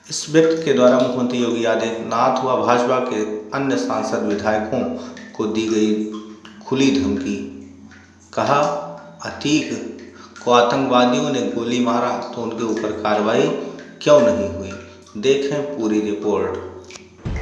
इस व्यक्ति के द्वारा मुख्यमंत्री योगी आदित्यनाथ व भाजपा के अन्य सांसद विधायकों को दी गई खुली धमकी। कहा, अतीक को आतंकवादियों ने गोली मारा तो उनके ऊपर कार्रवाई क्यों नहीं हुई? देखें पूरी रिपोर्ट।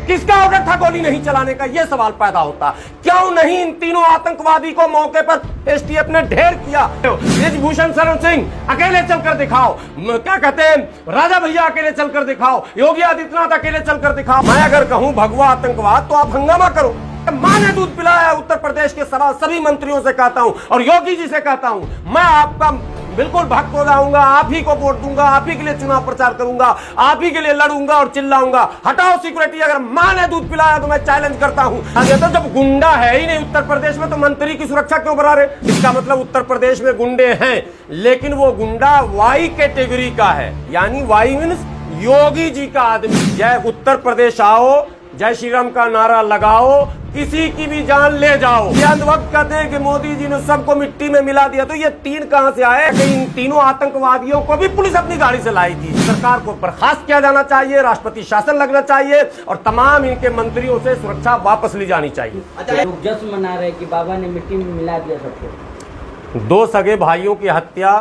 किसका ऑर्डर था गोली नहीं चलाने का, यह सवाल पैदा होता। क्यों नहीं इन तीनों आतंकवादी को मौके पर एसटीएफ ने ढेर किया? ब्रिजभूषण शरण सिंह अकेले चलकर दिखाओ, क्या कहते हैं, राजा भैया अकेले चलकर दिखाओ, योगी आदित्यनाथ अकेले चलकर दिखाओ। मैं अगर कहूं भगवा आतंकवाद तो आप हंगामा करो। मां ने दूध पिलाया उत्तर प्रदेश के सभी मंत्रियों से कहता हूं और योगी जी से कहता हूं, मैं आपका बिल्कुल भक्त हो जाऊंगा, आप ही को वोट दूंगा, आप ही के लिए चुनाव प्रचार करूंगा, आप ही के लिए लड़ूंगा और चिल्लाऊंगा, हटाओ सिक्योरिटी। अगर मां ने दूध पिलाया तो मैं चैलेंज करता हूं। तो जब गुंडा है ही नहीं उत्तर प्रदेश में तो मंत्री की सुरक्षा क्यों बढ़ा रहे? इसका मतलब उत्तर प्रदेश में गुंडे हैं, लेकिन वो गुंडा वाई कैटेगरी का है, यानी वाई मीन्स योगी जी का आदमी। जय उत्तर प्रदेश आओ, जय श्री राम का नारा लगाओ, किसी की भी जान ले जाओ। ये अंधभक्त कहते हैं कि मोदी जी ने सबको मिट्टी में मिला दिया, तो ये तीन कहां से आए? कि इन तीनों आतंकवादियों को भी पुलिस अपनी गाड़ी से लाई थी। सरकार को बर्खास्त किया जाना चाहिए, राष्ट्रपति शासन लगना चाहिए और तमाम इनके मंत्रियों से सुरक्षा वापस ली जानी चाहिए। लोग जश्न मना रहे कि बाबा ने मिट्टी में मिला दिया सबको। दो सगे भाइयों की हत्या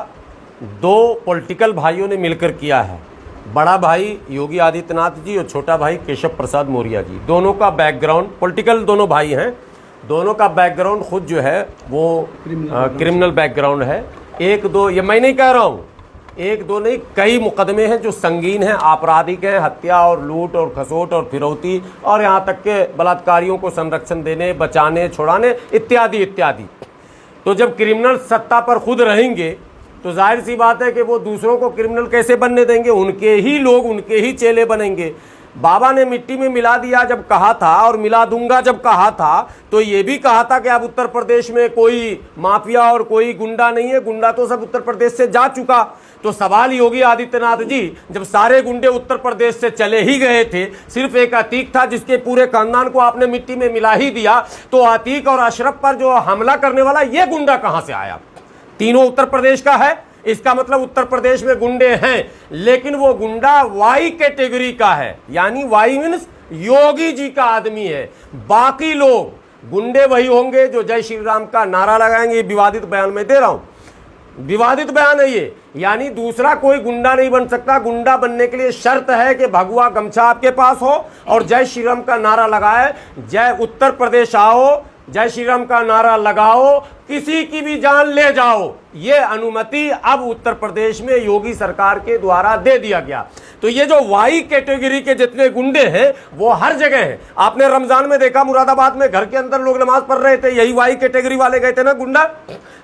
दो पॉलिटिकल भाइयों ने मिलकर किया है। बड़ा भाई योगी आदित्यनाथ जी और छोटा भाई केशव प्रसाद मौर्य जी, दोनों का बैकग्राउंड पॉलिटिकल, दोनों भाई हैं, दोनों का बैकग्राउंड खुद जो है वो क्रिमिनल बैकग्राउंड है। एक दो, ये मैं नहीं कह रहा हूँ, एक दो नहीं, कई मुकदमे हैं जो संगीन हैं, आपराधिक हैं, हत्या और लूट और खसोट और फिरौती और यहाँ तक के बलात्कारियों को संरक्षण देने, बचाने, छुड़ाने इत्यादि इत्यादि। तो जब क्रिमिनल सत्ता पर खुद रहेंगे तो जाहिर सी बात है कि वो दूसरों को क्रिमिनल कैसे बनने देंगे? उनके ही लोग, उनके ही चेले बनेंगे। बाबा ने मिट्टी में मिला दिया जब कहा था और मिला दूंगा जब कहा था, तो ये भी कहा था कि अब उत्तर प्रदेश में कोई माफिया और कोई गुंडा नहीं है, गुंडा तो सब उत्तर प्रदेश से जा चुका। तो सवाल योगी आदित्यनाथ जी, जब सारे गुंडे उत्तर प्रदेश से चले ही गए थे, सिर्फ एक अतीक था जिसके पूरे खानदान को आपने मिट्टी में मिला ही दिया, तो अतीक और अशरफ पर जो हमला करने वाला ये गुंडा कहां से आया? तीनों उत्तर प्रदेश का है, इसका मतलब उत्तर प्रदेश में गुंडे हैं, लेकिन वो गुंडा वाई कैटेगरी का है, यानी वाई मीन्स योगी जी का आदमी है। बाकी लोग गुंडे वही होंगे जो जय श्री राम का नारा लगाएंगे। विवादित बयान में दे रहा हूं, विवादित बयान है ये, यानी दूसरा कोई गुंडा नहीं बन सकता। गुंडा बनने के लिए शर्त है कि भगवा गमछा आपके पास हो और जय श्री राम का नारा लगाए। जय उत्तर प्रदेश आओ, जय श्री राम का नारा लगाओ, किसी की भी जान ले जाओ। ये अनुमति अब उत्तर प्रदेश में योगी सरकार के द्वारा दे दिया गया। तो ये जो वाई कैटेगरी के जितने गुंडे हैं वो हर जगह हैं। आपने रमजान में देखा मुरादाबाद में घर के अंदर लोग नमाज पढ़ रहे थे, यही वाई कैटेगरी वाले गए थे ना गुंडा,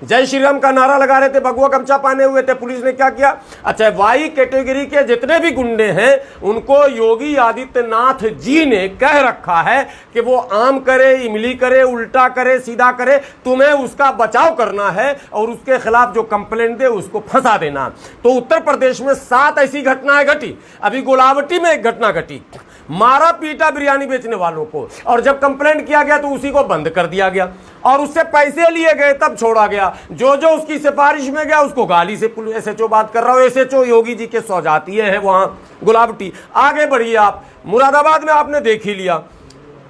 जय श्री राम का नारा लगा रहे थे, भगवा गमछा पहने हुए थे। पुलिस ने क्या किया? अच्छा, वाई कैटेगरी के जितने भी गुंडे हैं उनको योगी आदित्यनाथ जी ने कह रखा है कि वो आम करे, इमली करे, उल्टा करे, सीधा करे, तुम्हें उसका बचाव करना है और उसके खिलाफ जो कंप्लेंट दे उसको फंसा देना। तो उत्तर प्रदेश में 7 ऐसी घटनाएं घटी। अभी गोलावटी में एक घटना घटी, मारा पीटा बिरयानी बेचने वालों को, और जब कंप्लेंट किया गया तो उसी को बंद कर दिया गया और उससे पैसे लिए गए तब छोड़ा गया। जो जो उसकी सिफारिश में गया उसको गाली से, एसएचओ बात कर रहा हूं, एसएचओ योगी जी के सौजातीय है वहां गुलावटी। आगे बढ़िए आप, मुरादाबाद में आपने देख ही लिया।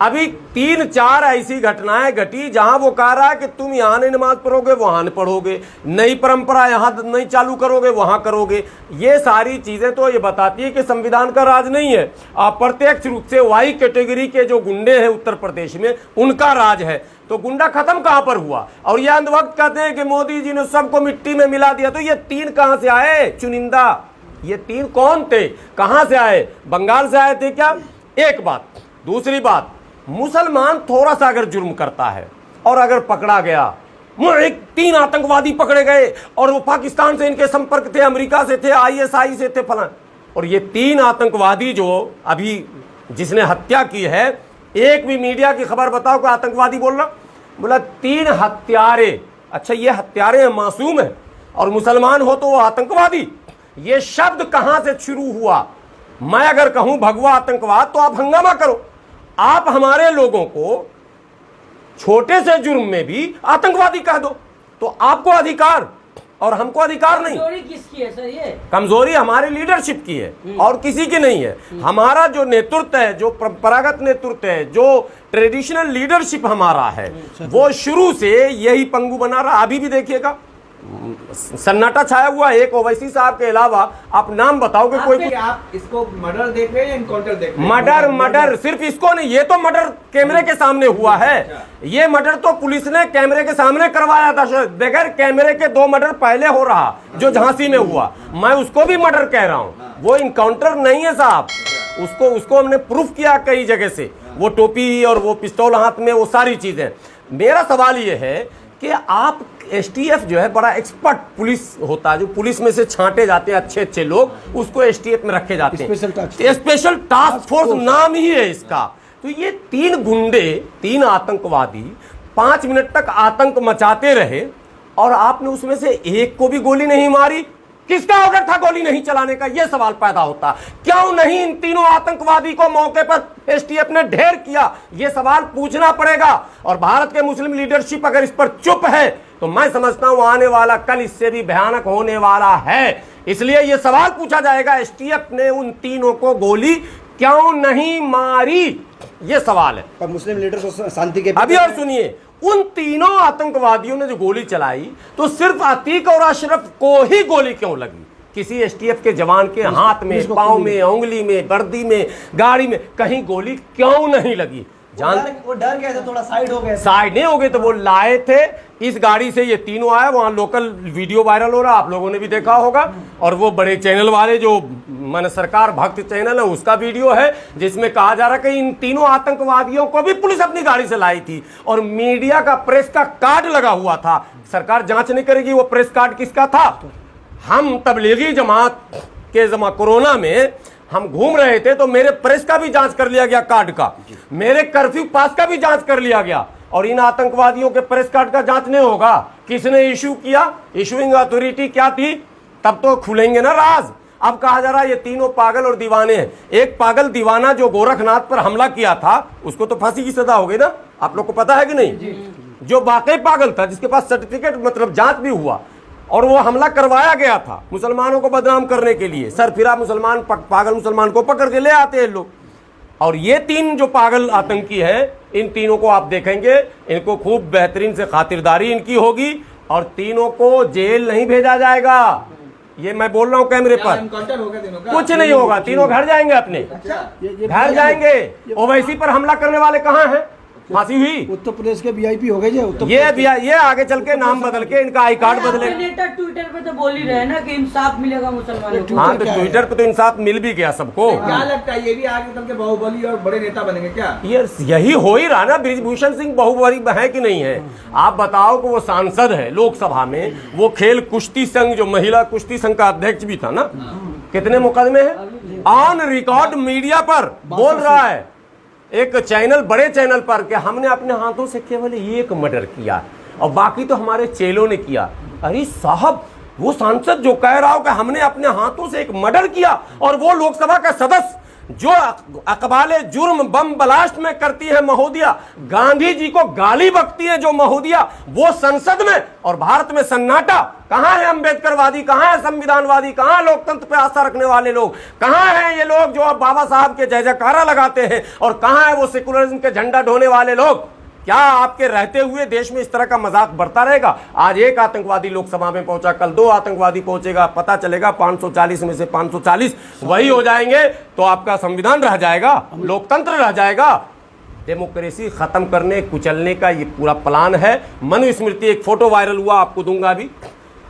अभी 3-4 ऐसी घटनाएं घटी जहां वो कह रहा है कि तुम यहां नहीं नमाज पढ़ोगे वहां नहीं पढ़ोगे, नई परंपरा यहां नहीं चालू करोगे वहां करोगे। ये सारी चीजें तो ये बताती है कि संविधान का राज नहीं है, अप्रत्यक्ष रूप से वाई कैटेगरी के जो गुंडे हैं उत्तर प्रदेश में उनका राज है। तो गुंडा खत्म कहां पर हुआ? और ये अंधभक्त कहते हैं कि मोदी जी ने सबको मिट्टी में मिला दिया, तो ये तीन कहां से आए? चुनिंदा, ये तीन कौन थे, कहां से आए? बंगाल से आए थे क्या? एक बात। दूसरी बात, मुसलमान थोड़ा सा अगर जुर्म करता है और अगर पकड़ा गया, 3 आतंकवादी पकड़े गए और वो पाकिस्तान से इनके संपर्क थे, अमेरिका से थे, आईएसआई से थे, फलां, और ये 3 आतंकवादी जो अभी जिसने हत्या की है, एक भी मीडिया की खबर बताओ कि आतंकवादी बोल रहा? बोला 3 हत्यारे। अच्छा, ये हत्यारे मासूम है और मुसलमान हो तो वो आतंकवादी? ये शब्द कहां से शुरू हुआ? मैं अगर कहूं भगवा आतंकवाद तो आप हंगामा करो। आप हमारे लोगों को छोटे से जुर्म में भी आतंकवादी कह दो, तो आपको अधिकार, और हमको अधिकार नहीं। कमजोरी किसकी है सर? ये कमजोरी हमारे लीडरशिप की है और किसी की नहीं है। हमारा जो नेतृत्व है, जो परंपरागत नेतृत्व है, जो ट्रेडिशनल लीडरशिप हमारा है, वो शुरू से यही पंगु बना रहा। अभी भी देखिएगा सन्नाटा छाया हुआ है। एक ओवैसी साहब के अलावा आप नाम बताओ कि कोई आप इसको मर्डर देख रहे हैं या इनकाउंटर देख रहे हैं? मर्डर सिर्फ इसको नहीं, ये तो मर्डर कैमरे के सामने हुआ है। ये मर्डर तो पुलिस ने कैमरे के सामने करवाया था। बगैर कैमरे के 2 मर्डर पहले हो रहा, जो झांसी में हुआ। मैं उसको भी मर्डर कह रहा हूँ, वो इनकाउंटर नहीं है साहब। उसको हमने प्रूफ किया कई जगह से, वो टोपी और वो पिस्तौल हाथ में, वो सारी चीजें। मेरा सवाल ये है कि आप एसटीएफ जो है बड़ा एक्सपर्ट पुलिस होता है, जो पुलिस में से छांटे जाते हैं अच्छे अच्छे लोग, उसको एसटीएफ में रखे जाते हैं। स्पेशल टास्क फोर्स नाम ही है इसका। तो ये 3 गुंडे, 3 आतंकवादी 5 मिनट तक आतंक मचाते रहे और आपने उसमें से एक को भी गोली नहीं मारी। किसका ऑर्डर था गोली नहीं चलाने का? यह सवाल पैदा होता। क्यों नहीं इन तीनों आतंकवादी को मौके पर एसटीएफ ने ढेर किया? यह सवाल पूछना पड़ेगा। और भारत के मुस्लिम लीडरशिप अगर इस पर चुप है तो मैं समझता हूं आने वाला कल इससे भी भयानक होने वाला है। इसलिए यह सवाल पूछा जाएगा, एसटीएफ ने उन तीनों को गोली क्यों नहीं मारी? यह सवाल है। पर मुस्लिम लीडर को शांति के अभी और सुनिए, उन तीनों आतंकवादियों ने जो गोली चलाई तो सिर्फ अतीक और अशरफ को ही गोली क्यों लगी? किसी एसटीएफ के जवान के हाथ में, पांव में, उंगली में, वर्दी में, गाड़ी में कहीं गोली क्यों नहीं लगी? वो डर गए थे, थोड़ा साइड हो गए। साइड नहीं हो गए तो वो लाए थे इस गाड़ी से, ये तीनों आए। वहां लोकल वीडियो वायरल हो रहा, आप लोगों ने भी देखा होगा। और वो बड़े चैनल वाले जो मन सरकार भक्त चैनल है, उसका वीडियो है जिसमें कहा जा रहा है कि इन तीनों आतंकवादियों को भी पुलिस अपनी गाड़ी से लाई थी और मीडिया का प्रेस का कार्ड लगा हुआ था। सरकार जांच नहीं करेगी वो प्रेस कार्ड किसका था? हम तबलीगी जमात के जमा कोरोना में हम घूम रहे थे तो मेरे प्रेस का भी जांच कर लिया गया, कार्ड का, मेरे कर्फ्यू पास का भी जांच कर लिया गया। और इन आतंकवादियों के प्रेस कार्ड का जांच नहीं होगा? किसने इशू किया? इशूइंग अथॉरिटी क्या थी? तब तो खुलेंगे ना राज। अब कहा जा रहा है ये तीनों पागल और दीवाने हैं। एक पागल दीवाना जो गोरखनाथ पर हमला किया था उसको तो फांसी की सजा हो गई ना, आप लोग को पता है कि नहीं? जो वाकई पागल था, जिसके पास सर्टिफिकेट मतलब जांच भी हुआ और वो हमला करवाया गया था मुसलमानों को बदनाम करने के लिए, सरफिरा मुसलमान, पागल मुसलमान को पकड़ के ले आते हैं लोग। और ये 3 जो पागल आतंकी हैं, इन तीनों को आप देखेंगे, इनको खूब बेहतरीन से खातिरदारी इनकी होगी और तीनों को जेल नहीं भेजा जाएगा। ये मैं बोल रहा हूँ कैमरे पर। एनकाउंटर होगा तीनों का? कुछ नहीं होगा, तीनों घर जाएंगे, अपने घर जाएंगे। ओवैसी पर हमला करने वाले कहाँ हैं? फांसी हुई। उत्तर प्रदेश के वीआईपी हो गए ये आगे चल के नाम बदल के इनका आई कार्ड बदले। नेता ट्विटर पे तो बोल ही रहे ना कि इंसाफ मिलेगा मुसलमानों को। हाँ, तो ट्विटर पे तो इंसाफ मिल भी गया सबको। क्या लगता है ये भी आगे चल के बाहुबली और बड़े नेता बनेंगे क्या? ये यही हो ही रहा ना। बृजभूषण सिंह बाहुबली है कि नहीं है? आप बताओ कि वो सांसद है लोकसभा में, वो खेल कुश्ती संघ, जो महिला कुश्ती संघ का अध्यक्ष भी था ना, कितने मुकदमे हैं? ऑन रिकॉर्ड मीडिया पर बोल रहा है एक चैनल, बड़े चैनल पर, कि हमने अपने हाथों से केवल 1 मर्डर किया और बाकी तो हमारे चेलों ने किया। अरे साहब, वो सांसद जो कह रहा हो कि हमने अपने हाथों से एक मर्डर किया और वो लोकसभा का सदस्य जो अकबाले जुर्म बम ब्लास्ट में करती है महोदया, गांधी जी को गाली बकती है जो महोदया, वो संसद में, और भारत में सन्नाटा। कहां है अम्बेडकरवादी? कहां है संविधानवादी? कहां है लोकतंत्र पे आस्था रखने वाले लोग? कहां हैं ये लोग जो अब बाबा साहब के जय जयकारा लगाते हैं? और कहां है वो सेकुलरिज्म के झंडा ढोने वाले लोग? क्या आपके रहते हुए देश में इस तरह का मजाक बढ़ता रहेगा? आज एक आतंकवादी लोकसभा में पहुंचा, कल 2 आतंकवादी पहुंचेगा, पता चलेगा 540 में से 540 वही हो जाएंगे, तो आपका संविधान रह जाएगा, लोकतंत्र रह जाएगा। डेमोक्रेसी खत्म करने, कुचलने का ये पूरा प्लान है। मनुस्मृति, एक फोटो वायरल हुआ, आपको दूंगा अभी।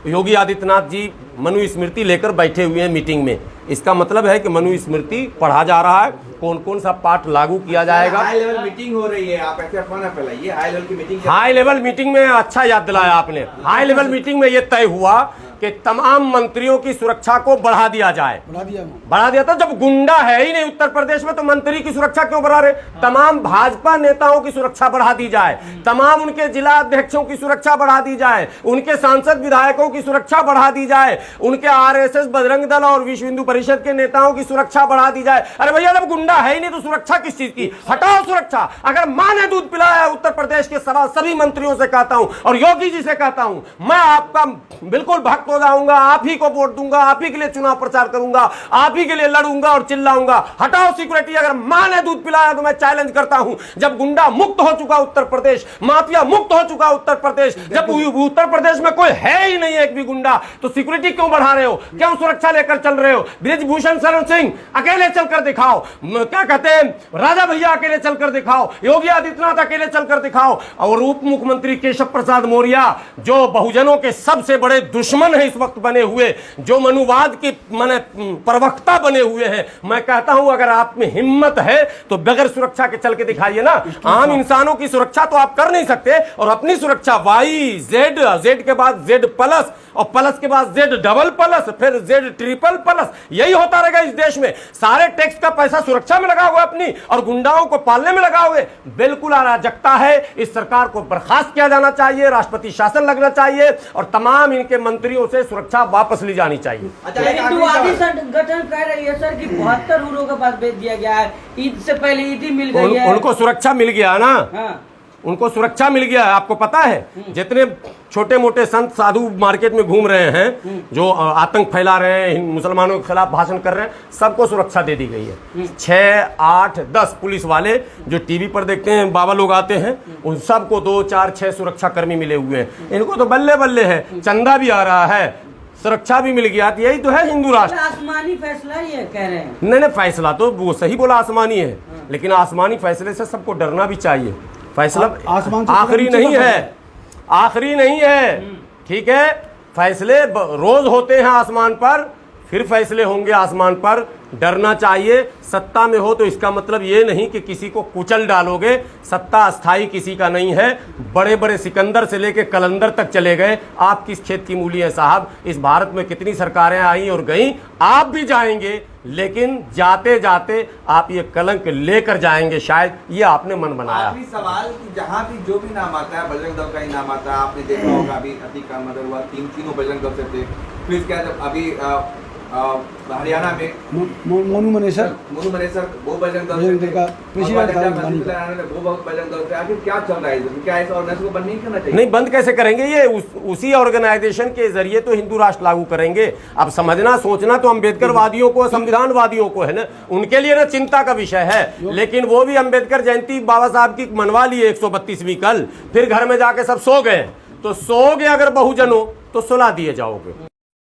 योगी आदित्यनाथ जी मनुस्मृति लेकर बैठे हुए हैं मीटिंग में। इसका मतलब है कि मनुस्मृति पढ़ा जा रहा है, कौन कौन सा पाठ लागू किया जाएगा। हाई लेवल मीटिंग हो रही है, आप ऐसे अफवाह ना फैलाइए। हाई लेवल की मीटिंग, हाई लेवल मीटिंग में अच्छा याद दिलाया आपने। हाई लेवल मीटिंग में यह तय हुआ कि तमाम मंत्रियों की सुरक्षा को बढ़ा दिया जाए। बढ़ा दिया था, जब गुंडा है ही नहीं उत्तर प्रदेश में तो मंत्री की सुरक्षा क्यों बढ़ा रहे? तमाम भाजपा नेताओं की सुरक्षा बढ़ा दी जाए, तमाम उनके जिला अध्यक्षों की सुरक्षा बढ़ा दी जाए, उनके सांसद विधायकों की सुरक्षा बढ़ा दी जाए, उनके आरएसएस, बजरंग दल और विश्व हिंदू परिषद के नेताओं की सुरक्षा बढ़ा दी जाए। अरे भैया, जब गुंडा है ही नहीं तो सुरक्षा किस चीज की? हटाओ सुरक्षा। अगर मां ने दूध पिलाया है उत्तर प्रदेश के सभी मंत्रियों से कहता हूं और योगी जी से कहता हूं, मैं आपका बिल्कुल भक्त हो जाऊंगा, आप ही को वोट दूंगा, आप ही के लिए चुनाव प्रचार करूंगा, आप ही के लिए लड़ूंगा और चिल्लाऊंगा। हटाओ सिक्योरिटी। अगर मां ने दूध पिलाया तो मैं चैलेंज करता हूं, जब गुंडा मुक्त हो चुका उत्तर प्रदेश, माफिया मुक्त हो चुका उत्तर प्रदेश, जब उत्तर प्रदेश में कोई है ही नहीं एक भी गुंडा, तो सिक्योरिटी क्यों बढ़ा रहे हो? क्यों सुरक्षा लेकर चल रहे हो? ब्रिजभूषण शरण सिंह अकेले चलकर दिखाओ, क्या कहते हैं, राजा भैया अकेले चलकर दिखाओ, योगी आदित्यनाथ अकेले चलकर दिखाओ, और उप मुख्यमंत्री केशव प्रसाद मौर्य जो बहुजनों के सबसे बड़े दुश्मन है इस वक्त बने हुए, जो मनुवाद की माने प्रवक्ता बने हुए हैं, मैं कहता हूं अगर आप में हिम्मत है तो बगैर सुरक्षा के चल के दिखाइए ना। आम इंसानों की सुरक्षा तो आप कर नहीं सकते, और अपनी सुरक्षा वाई जेड, जेड के बाद जेड प्लस, और प्लस के बाद जेड डबल प्लस, फिर जेड ट्रिपल प्लस, यही होता रहेगा इस देश में। सारे टैक्स का पैसा सुरक्षा में लगाओगे अपनी, और गुंडाओं को पालने में लगाओगे। बिल्कुल अराजकता है। इस सरकार को बर्खास्त किया जाना चाहिए, राष्ट्रपति शासन लगना चाहिए, और तमाम इनके मंत्रियों से सुरक्षा वापस ली जानी चाहिए। हिंदुवादी संगठन कह रही है सर कि 72 हुरों के पास भेज दिया गया है, ईद से पहले ईद ही मिल गई है। उनको सुरक्षा मिल गया ना। हाँ। उनको सुरक्षा मिल गया है। आपको पता है जितने छोटे मोटे संत साधु मार्केट में घूम रहे हैं, जो आतंक फैला रहे हैं, मुसलमानों के खिलाफ भाषण कर रहे हैं, सबको सुरक्षा दे दी गई है। 6, 8, 10 पुलिस वाले जो टीवी पर देखते हैं, बाबा लोग आते हैं, उन सबको 2, 4, 6 सुरक्षा कर्मी मिले हुए हैं। इनको तो बल्ले बल्ले है, चंदा भी आ रहा है, सुरक्षा भी मिल गया। यही तो है हिंदू राष्ट्र। आसमानी फैसला ही है कह रहे हैं। नहीं, फैसला तो वो सही बोला, आसमानी है, लेकिन आसमानी फैसले से सबको डरना भी चाहिए। फैसला आखिरी नहीं है, आखिरी नहीं है, ठीक है। फैसले रोज होते हैं आसमान पर, फिर फैसले होंगे आसमान पर। डरना चाहिए। सत्ता में हो तो इसका मतलब ये नहीं कि किसी को कुचल डालोगे। सत्ता अस्थाई किसी का नहीं है। बड़े बड़े सिकंदर से लेके कलंदर तक चले गए। आप किस खेत की मूली हैं साहब? इस भारत में कितनी सरकारें आई और गईं, आप भी जाएंगे, लेकिन जाते जाते आप ये कलंक लेकर जाएंगे शायद। ये आपने मन बनाया। आखिरी सवाल कि जहाँ भी जो भी नाम आता है, बजरंग दल का ही नाम आता है। आपने देखा होगा अभी अतीक का मर्डर हुआ, तीनों बजरंग दल से थे। फिर क्या अभी हरियाणा में मोनू मनेसर वो बजरंग दल का वो बजरंग दल से। आखिर क्या चल रहा है? क्या इस ऑर्गेनाइजेशन को बंद नहीं करना चाहिए? नहीं, बंद कैसे करेंगे? ये उसी ऑर्गेनाइजेशन के जरिए तो हिंदू राष्ट्र लागू करेंगे। अब समझना सोचना तो अम्बेडकर वादियों को, संविधान वादियों को है ना, उनके लिए ना चिंता का विषय है। लेकिन वो भी अम्बेडकर जयंती बाबा साहब की मनवा लिए 132वीं कल, फिर घर में जाके सब सो गए। तो सो गए अगर बहुजनों तो सुला दिए जाओगे।